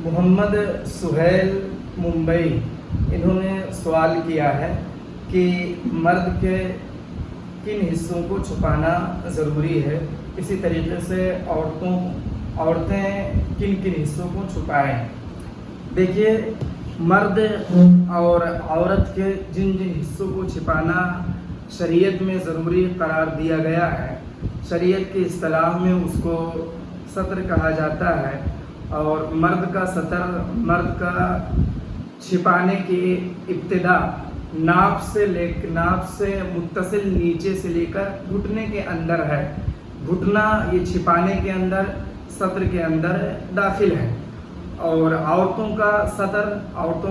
محمد سہیل ممبئی انہوں نے سوال کیا ہے کہ مرد کے کن حصوں کو چھپانا ضروری ہے، اسی طریقے سے عورتیں کن کن حصوں کو چھپائیں۔ دیکھیے، مرد اور عورت کے جن جن حصوں کو چھپانا شریعت میں ضروری قرار دیا گیا ہے، شریعت کی اصطلاح میں اس کو ستر کہا جاتا ہے، اور مرد کا چھپانے کی ابتدا ناف سے متصل نیچے سے لے کر گھٹنے کے اندر ہے۔ گھٹنا یہ چھپانے کے اندر، ستر کے اندر داخل ہے، اور عورتوں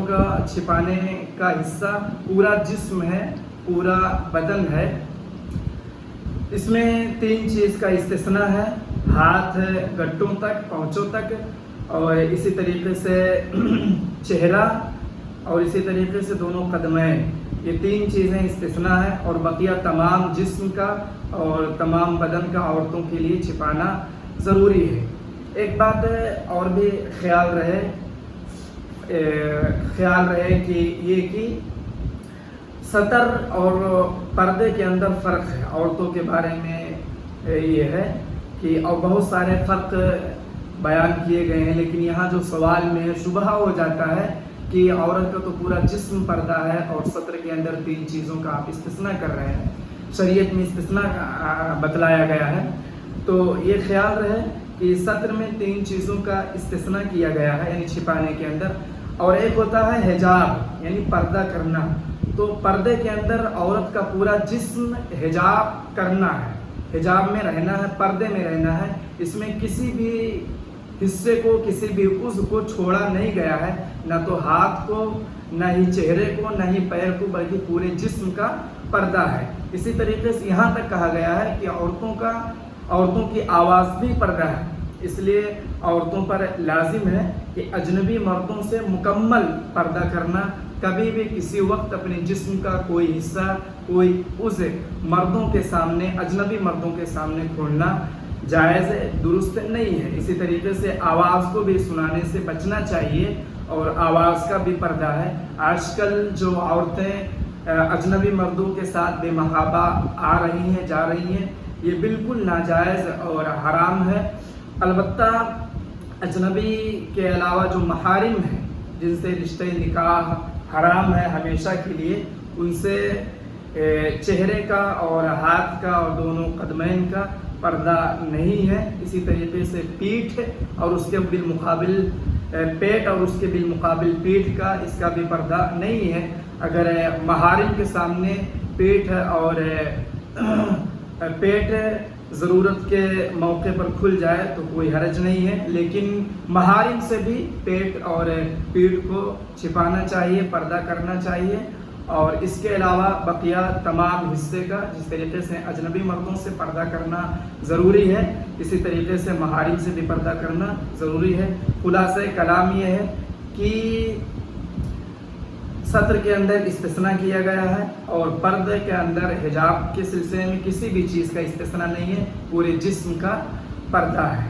کا چھپانے کا حصہ پورا جسم ہے، پورا بدن ہے۔ اس میں 3 چیز کا استثناء ہے: ہاتھ گٹوں تک، پہنچوں تک، اور اسی طریقے سے چہرہ، اور اسی طریقے سے دونوں قدمین۔ یہ 3 چیزیں استثناء ہیں، اور بقیہ تمام جسم کا اور تمام بدن کا عورتوں کے لیے چھپانا ضروری ہے۔ ایک بات اور بھی خیال رہے کہ ستر اور پردے کے اندر فرق ہے۔ عورتوں کے بارے میں یہ ہے کہ اور بہت سارے فرق بیان کیے گئے ہیں، لیکن یہاں جو سوال میں شبہ ہو جاتا ہے کہ عورت کا تو پورا جسم پردہ ہے اور ستر کے اندر 3 چیزوں کا آپ استثناء کر رہے ہیں، شریعت میں استثناء بتلایا گیا ہے۔ تو یہ خیال رہے کہ ستر میں 3 چیزوں کا استثناء کیا گیا ہے، یعنی چھپانے کے اندر، اور ایک ہوتا ہے حجاب، یعنی پردہ کرنا۔ تو پردے کے اندر عورت کا پورا جسم حجاب کرنا ہے، حجاب میں رہنا ہے، پردے میں رہنا ہے۔ اس میں کسی بھی حصے کو، کسی بھی عضو کو چھوڑا نہیں گیا ہے، نہ تو ہاتھ کو، نہ ہی چہرے کو، نہ ہی پیر کو، بلکہ پورے جسم کا پردہ ہے۔ اسی طریقے سے یہاں تک کہا گیا ہے کہ عورتوں کی آواز بھی پردہ ہے، اس لیے عورتوں پر لازم ہے کہ اجنبی مردوں سے مکمل پردہ کرنا۔ کبھی بھی کسی وقت اپنے جسم کا کوئی حصہ، کوئی عضو اجنبی مردوں کے سامنے کھولنا جائز درست نہیں ہے۔ اسی طریقے سے آواز کو بھی سنانے سے بچنا چاہیے، اور آواز کا بھی پردہ ہے۔ آج کل جو عورتیں اجنبی مردوں کے ساتھ بے محابہ آ رہی ہیں، جا رہی ہیں، یہ بالکل ناجائز اور حرام ہے۔ البتہ اجنبی کے علاوہ جو محارم ہیں، جن سے رشتہ نکاح حرام ہے ہمیشہ کے لیے، ان سے چہرے کا اور ہاتھ کا اور دونوں قدمین کا پردہ نہیں ہے۔ اسی طریقے سے پیٹھ اور اس کے بالمقابل پیٹ اور اس کے بالمقابل پیٹھ کا، اس کا بھی پردہ نہیں ہے۔ اگر محارم کے سامنے پیٹھ ضرورت کے موقع پر کھل جائے تو کوئی حرج نہیں ہے، لیکن محارم سے بھی پیٹ اور پیٹھ کو چھپانا چاہیے، پردہ کرنا چاہیے۔ اور اس کے علاوہ بقیہ تمام حصے کا، جس طریقے سے اجنبی مردوں سے پردہ کرنا ضروری ہے، اسی طریقے سے محارم سے بھی پردہ کرنا ضروری ہے۔ خلاصہ کلام یہ ہے کہ ستر کے اندر استثناء کیا گیا ہے، اور پردے کے اندر حجاب کے سلسلے میں کسی بھی چیز کا استثناء نہیں ہے، پورے جسم کا پردہ ہے۔